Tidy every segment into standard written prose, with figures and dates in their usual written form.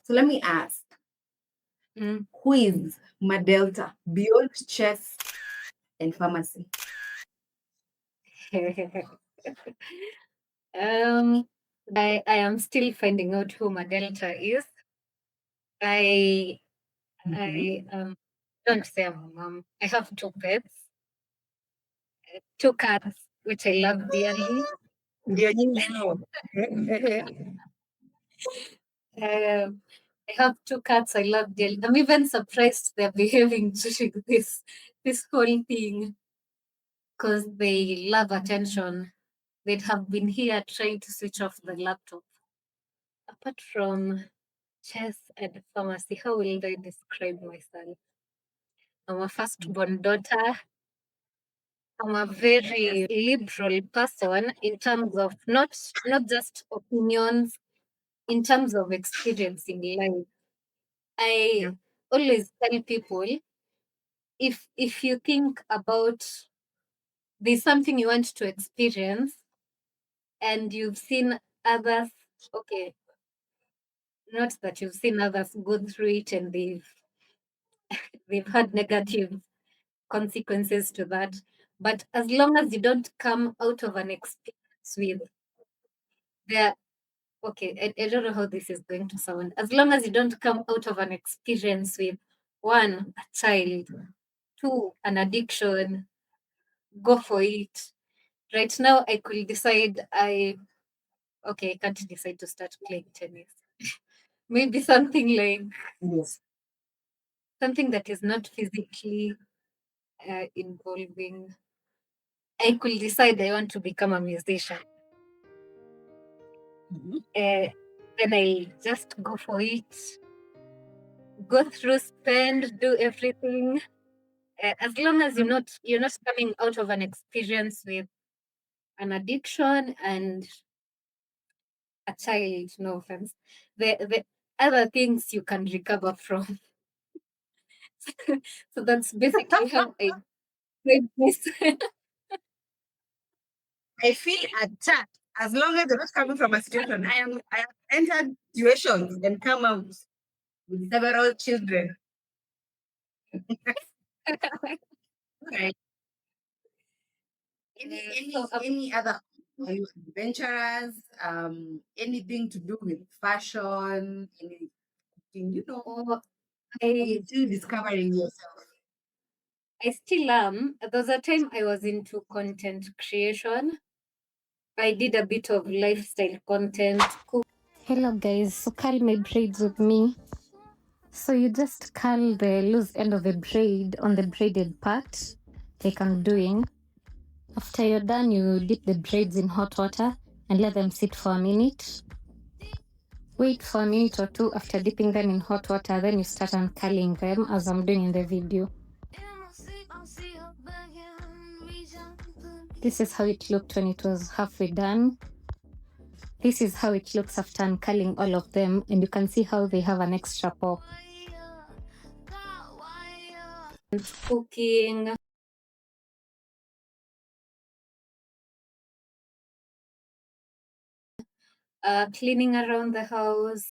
So let me ask, who is Madelta beyond chess and pharmacy? I am still finding out who Madelta is. I don't say I'm a mom. I have two pets, two cats, which I love dearly. I have two cats I love dearly. I'm even surprised they're behaving during this whole thing because they love attention. They'd have been here trying to switch off the laptop. Apart from chess and pharmacy, how will I describe myself? I'm a firstborn daughter. I'm a very liberal person in terms of not just opinions, in terms of experiencing life. I always tell people if you think about there's something you want to experience and you've seen others, okay, not that you've seen others go through it and they've had negative consequences to that. But as long as you don't come out of an experience with the okay, I don't know how this is going to sound. As long as you don't come out of an experience with one, a child, two, an addiction, go for it. Right now I could decide I can't decide to start playing tennis. Maybe something like something that is not physically involving. I could decide I want to become a musician. Then I just go for it. Go through, spend, do everything. As long as you're not coming out of an experience with an addiction and a child, no offense. The other things you can recover from. So that's basically how I describe myself. I feel attacked as long as they're not coming from a situation. I have entered situations and come out with several children. Right. Any other are you adventurers? Anything to do with fashion, anything, Or you're still discovering yourself. I still am. There was a time I was into content creation. I did a bit of lifestyle content. Hello guys, so curl my braids with me. So you just curl the loose end of the braid on the braided part, like I'm doing. After you're done, you dip the braids in hot water and let them sit for a minute. Wait for a minute or two after dipping them in hot water, then you start uncurling them as I'm doing in the video. This is how it looked when it was halfway done. This is how it looks after uncurling all of them, and you can see how they have an extra pop. Cooking. Cleaning around the house.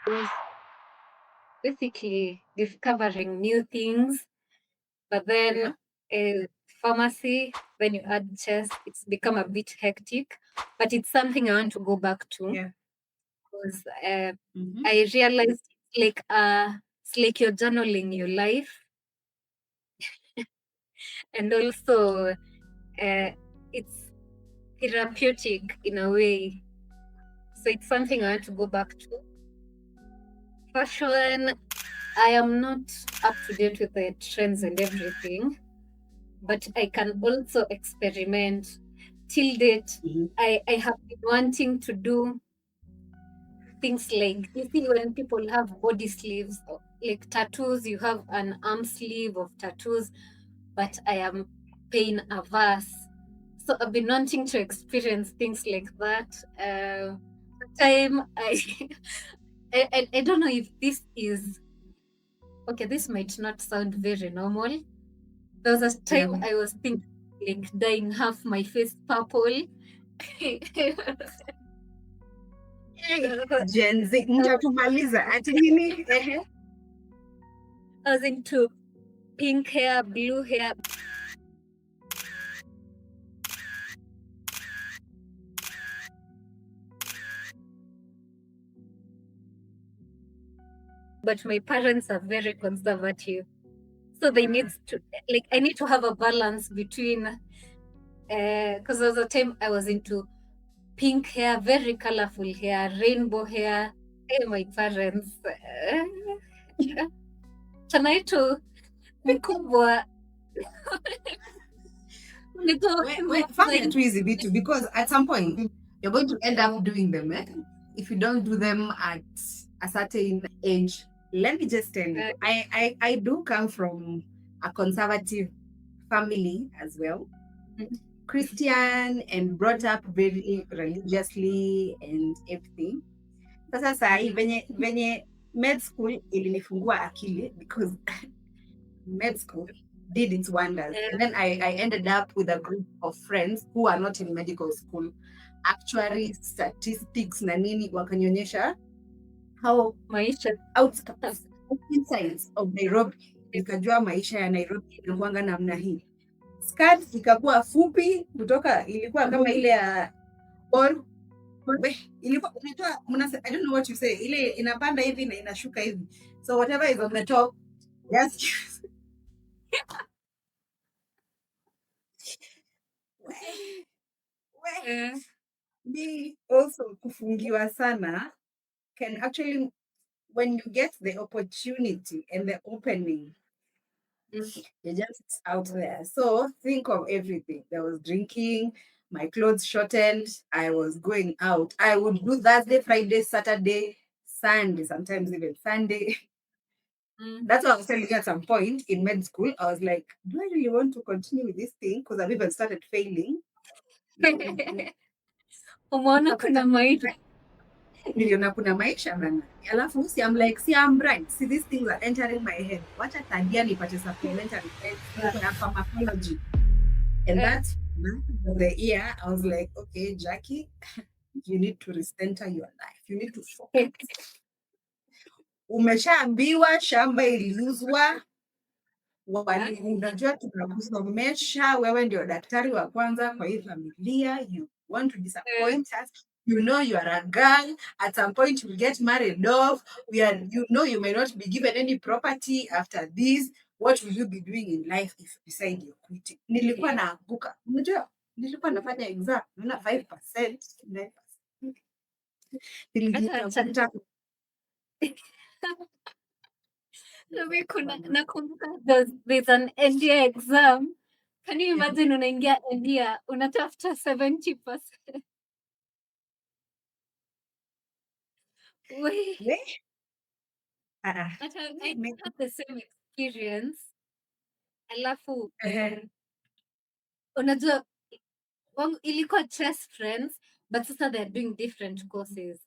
Was basically discovering new things, but then pharmacy, when you add chess, it's become a bit hectic, but it's something I want to go back to because I realized it's like you're journaling your life, and also it's therapeutic in a way. So it's something I want to go back to. Fashion, I am not up to date with the trends and everything, but I can also experiment. Till date, I have been wanting to do things like, you see, when people have body sleeves, like tattoos, you have an arm sleeve of tattoos, but I am pain averse. So I've been wanting to experience things like that. Time I, I don't know if this is okay. This might not sound very normal. There was a time I was thinking like dyeing half my face purple. Gen Z mtatumaliza ati nini? I was into pink hair, blue hair. But my parents are very conservative. So they need to, like, I need to have a balance between, because there was a time I was into pink hair, very colorful hair, rainbow hair. Hey, my parents. Tanaito mkubwa. Find it too easy bit because at some point you're going to end up doing them. If you don't do them at a certain age, let me just tell you, I do come from a conservative family as well. Christian and brought up very religiously and everything. Sasa sahi venye med school ilinifungua akili because med school did its wonders. And then I ended up with a group of friends who are not in medical school. Actually, statistics na nini wakanionyesha how maisha outskirts insides of Nairobi. Nikajua maisha ya Nairobi inakuanga namna hii. Skirt ikakuwa fupi kutoka ilikuwa kama ile ya or ilikuwa unatoa I don't know what you say, ile inapanda hivi na inashuka hivi. So whatever is on the top, just me also kufungiwa sana can actually, when you get the opportunity and the opening, you're just out there. So think of everything. There was drinking, my clothes shortened, I was going out. I would do Thursday, Friday, Saturday, Sunday, sometimes even Sunday. That's what I was telling you at some point in med school. I was like, do I really want to continue with this thing? Because I've even started failing. umeona kuna maisha. Niliona kuna maisha bana. Alafu si I'm like, see I'm bright. See these things are entering my head. Wacha tagia nipate supplementary na pharmacology. And that's the year I was like, okay, Jackie, you need to recenter your life. You need to focus. Umeshaambiwa shamba iliuzwa, unajua tunakusomesha, wewe ndio daktari wa kwanza kwa hii familia, you want to disappoint us, you know you are a girl, at some point you will get married off, you know you may not be given any property after this, what will you be doing in life if you decide you're quitting? Nilikuwa naanguka, unajua nilikuwa nafanya exam, naona 5%, 9%. Nilijitafuta. Nakumbuka there's an NDA exam. Can you imagine unaingia NDA unatafuta 70%? I had the same experience. Alafu unajua ilikuwa chess friends but sasa they're doing different courses.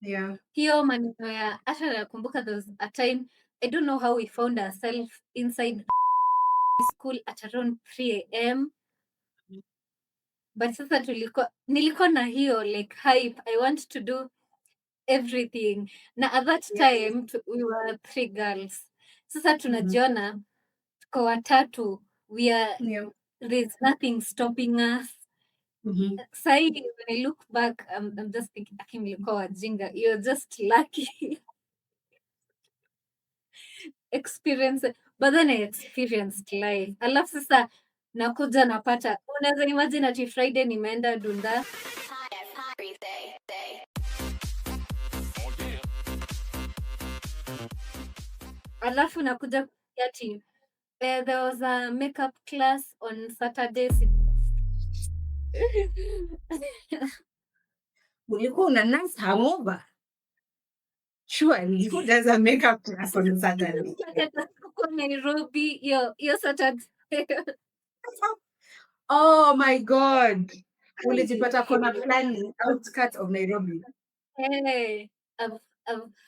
Yeah. Hiyo maneno ya hata nakumbuka there was a time I don't know how we found ourselves inside school at around 3 a.m. But sasa nilikuwa na hiyo like hype. I want to do everything. Na at that time we were 3 girls. Sasa tunajiona tuko watatu. There's nothing stopping us. Sahi when I look back, I'm just thinking mlikuwa wajinga. You're just lucky. Experience, but then I experienced life. Alafu sasa nakuja napata, unaweza imagine ati Friday nimeenda Dunda, alafu nakuja ati there was a makeup class on Saturday. Ulikuwa una nice hangover. Surely, who does a makeup class on Saturday? Huko Nairobi hiyo Saturday. Oh my God. Ulijipata kona fulani outskirts of Nairobi. Hey, I've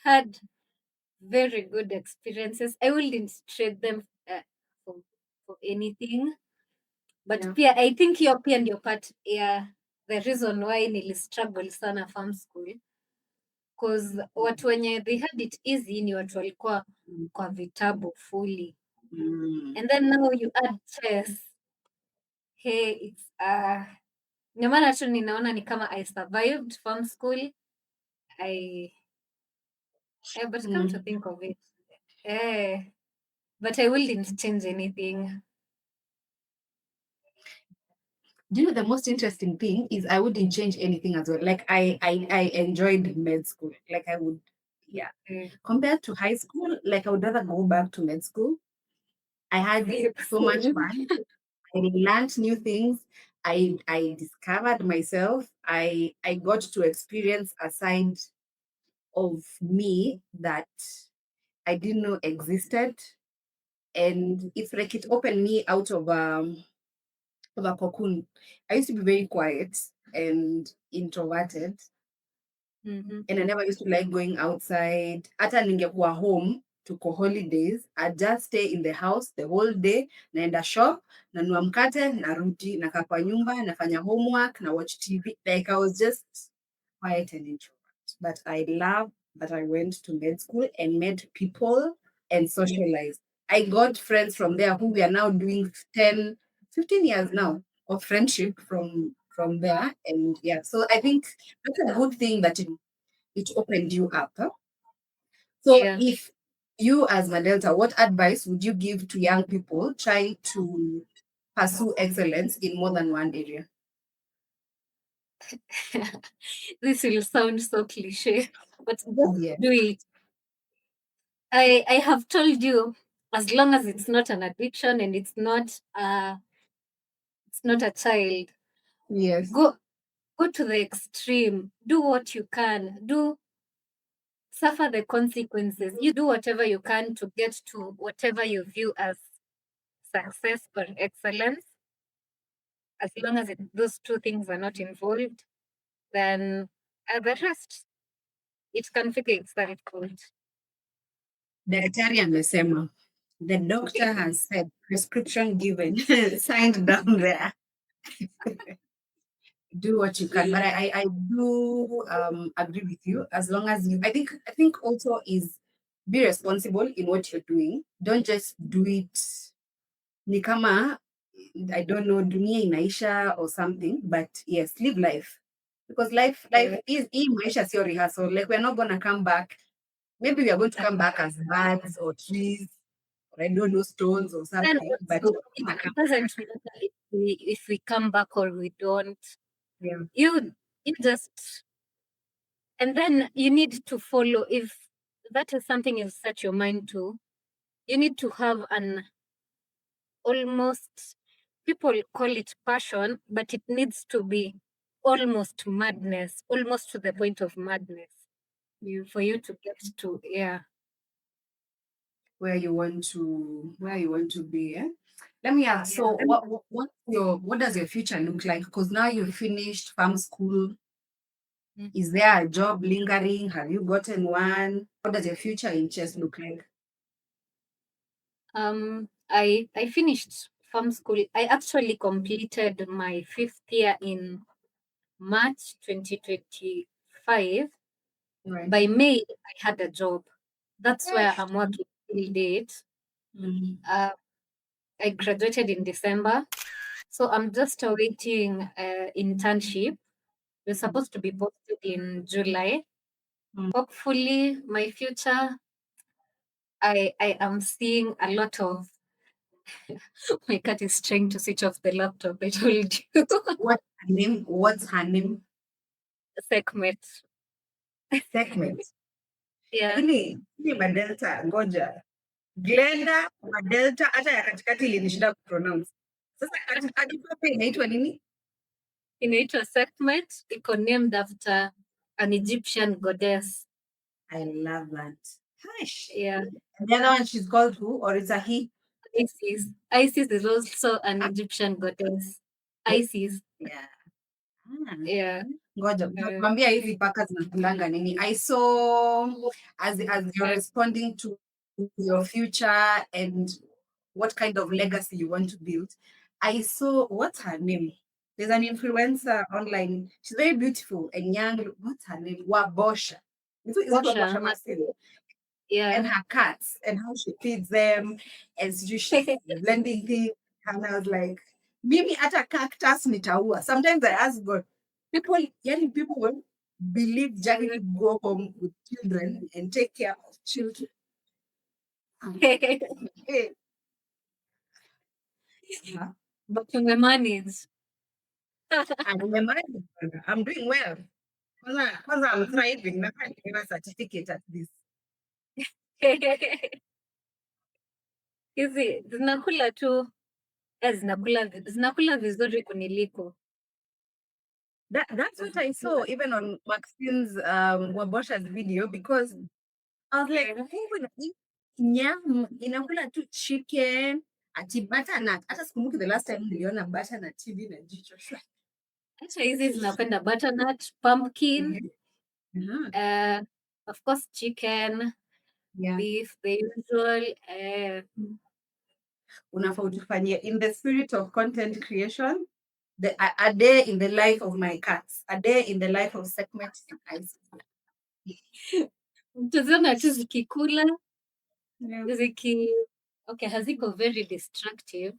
had very good experiences. I wouldn't trade them for, for anything. But Yeah. pia I think hiyo pia ndio part ya the reason why nilistruggle sana farm school. Cause watu wenye they had it easy ni watu walikuwa kwa vitabu fully. And then now you add chess. Hey, it's ndio maana tu ninaona ni kama I survived farm school. But come to think of it. But I wouldn't change anything. Do you know the most interesting thing is I wouldn't change anything as well. Like I enjoyed med school. Like I would, yeah. Compared to high school, like I would rather go back to med school. I had so much fun. I learned new things. I discovered myself. I got to experience a side of me that I didn't know existed. And it's like it opened me out of a cocoon. I used to be very quiet and introverted, and I never used to like going outside. Hata ningekuwa home tuko holidays, I'd just stay in the house the whole day, naenda shop, nanunua mkate, narudi, nakaa kwa nyumba, nafanya homework, na watch TV. Like I was just quiet and introvert. But I love that I went to med school and met people and socialized. I got friends from there who we are now doing 10, 15 years now of friendship from there. And yeah, so I think that's a good thing that it opened you up. Huh? So Yeah. if you as Madelta, what advice would you give to young people trying to pursue excellence in more than one area? This will sound so cliche, but just Yeah. do it. I have told you, as long as it's not an addiction and it's not a child, Yes. go to the extreme. Do what you can. Do suffer the consequences. You do whatever you can to get to whatever you view as success or excellence. As long as those two things are not involved, then the rest, it can figure itself out. Daktari amesema. The doctor has said, prescription given, signed down there. Do what you can. But I do agree with you. As long as you, I think also is be responsible in what you're doing. Don't just do it. Ni kama, I don't know, dunia inaisha or something. But yes, live life because life is hii maisha sio rehearsal. Like we're not gonna come back. Maybe we are going to come back as birds or trees or I don't know stones or Then something. But it doesn't matter if we come back or we don't. yeah. You just, and then you need to follow. If that is something you set your mind to, you need to have an almost, people call it passion, but it needs to be almost madness, almost to the point of madness, for you to get to, yeah. where you want to be. Eh? Let me ask. So, what does your future look like? Because now you've finished farm school. Is there a job lingering? Have you gotten one? What does your future in chess look like? I finished farm school. I actually completed my 5th year in March 2025. Right. By May, I had a job. That's where I'm working till date. I graduated in December, so I'm just awaiting internship. We're supposed to be posted in July. Hopefully, my future, I am seeing a lot of My cat is trying to switch off the laptop. I told you. What's her name? What's her name? Segment. Segment. Yeah. Hili Madelta, ngoja. Glenda Madelta, hata ya katikati ilinishinda kupronounce. Sasa katikati pia inaitwa nini? Inaitwa Segment. Iko named after an Egyptian goddess. I love that. Hush. Yeah. And the other one she's called who? Or it's a he? Isis. Isis is also an Egyptian goddess. Isis. Yeah. Yeah. Ngoja, nakwambia hizi paka zinakulanga nini. I saw as you're responding to your future and what kind of legacy you want to build. I saw, what's her name? There's an influencer online. She's very beautiful and young. What's her name? Wabosha. Is it Wabosha Marcel? Yeah. And her cats and how she feeds them and she's blending things. And I was like, mimi ata cactus nitaua. Sometimes I ask God, people will believe Jacqueline will go home with children and take care of children. Hey. But you manage. I'm doing well. Kwanza I'm thriving. Nataka nipewe certificate at this. Hizi zinakula tu zinakula vizuri kuniliko. That's what I saw even on Maxine's Wabosha's video because I was like, nyam inakula tu chicken ati butternut. Hata sikumbuki the last time niliona butternut hivi na jicho shwa. Hata hizi zinapenda butternut, pumpkin, of course chicken, beef, the usual. Unafaa utufanyie in the spirit of content creation. A day in the life of my cats, a day in the life of Segment and Ice. Mtaziona tu zikikula okay, haziko very destructive.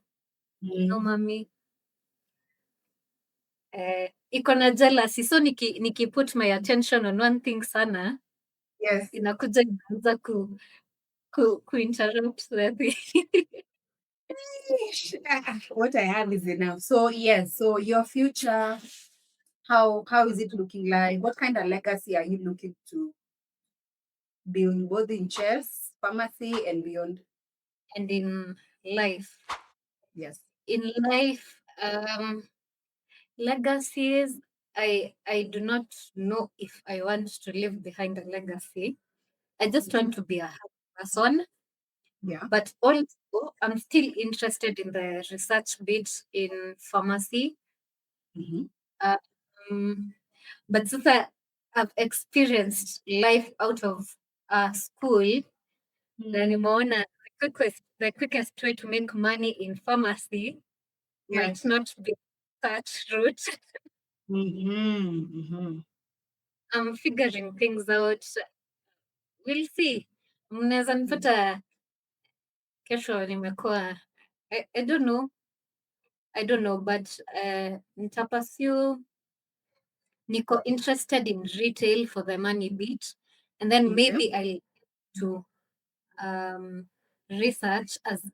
No mami. Iko na jealousy, so niki put my attention on one thing sana, yes, inakuja inaanza ku interrupt the thing. What I have is enough. So yes, so your future, how is it looking like? What kind of legacy are you looking to build, both in chess, pharmacy, and beyond? And in life. Yes. In life, legacies, I do not know if I want to leave behind a legacy. I just want to be a happy person. Yeah. But also, I'm still interested in the research bit in pharmacy. But since I've experienced life out of school, then nimeona the quickest way to make money in pharmacy might not be that route. I'm figuring things out. We'll see. Mnaweza nipata kesho nimekuwa I don't know. But nitapursue. Niko interested in retail for the money bit, and then maybe I'll to research as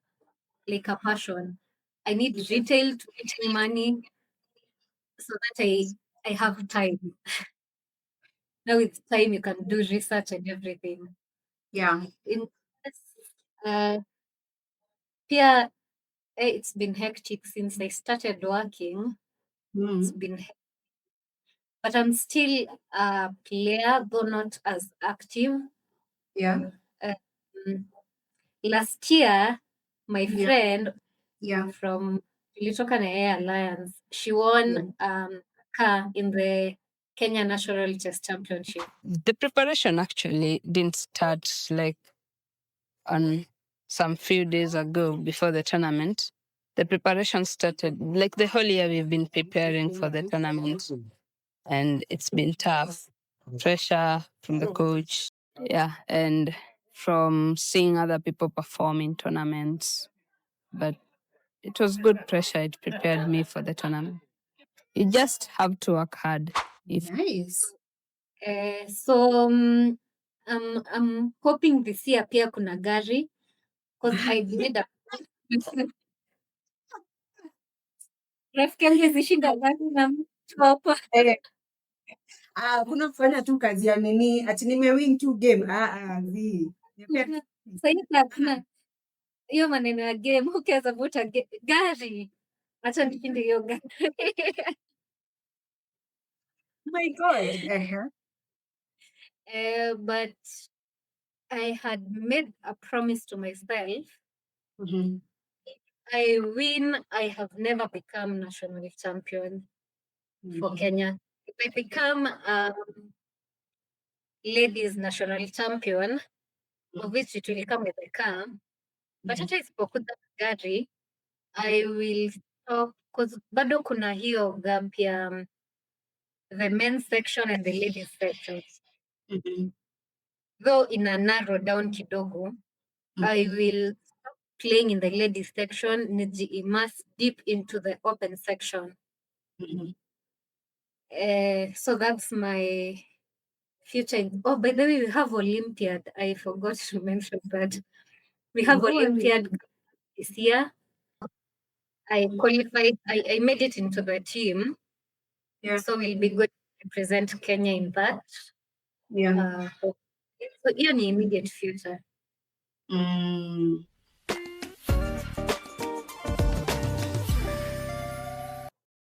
like a passion. I need retail to make me money so that I have time. Now with time you can do research and everything. Yeah. In Pia, it's been hectic since I started working. It's been but I'm still a player, though not as active. Yeah. Last year, my friend from Tulitoka na Air Alliance, she won car in the Kenya National Chess Championship. The preparation actually didn't start like on some few days ago before the tournament. The preparation started like the whole year we've been preparing for the tournament. And it's been tough. Pressure from the coach. Yeah. And from seeing other people perform in tournaments. But it was good pressure. It prepared me for the tournament. You just have to work hard. Nice. So I'm hoping this year pia kuna gari because I did a rafiki yangu zishinda gani na mtu hapa. Kuna kufanya tu kazi ya nini ati nimewin tu game. Sasa hakuna hiyo maneno ya game. Who cares about gari? Acha nishinde hiyo gari. My God. But I had made a promise to myself. Mhm. I win. I have never become national champion for Kenya. If I become ladies national champion, of which it will come with a car, but hata isipokuja gari, I will stop because bado kuna hiyo gap ya the men's section and the ladies section. Though in a narrow down kidogo, I will stop playing in the ladies section, immerse deep into the open section. So that's my future. Oh, by the way, we have Olympiad. I forgot to mention that. We have Olympiad this year. I qualified, I made it into the team. Yeah. So we'll be good to represent Kenya in that. Yeah. So hiyo ni immediate future.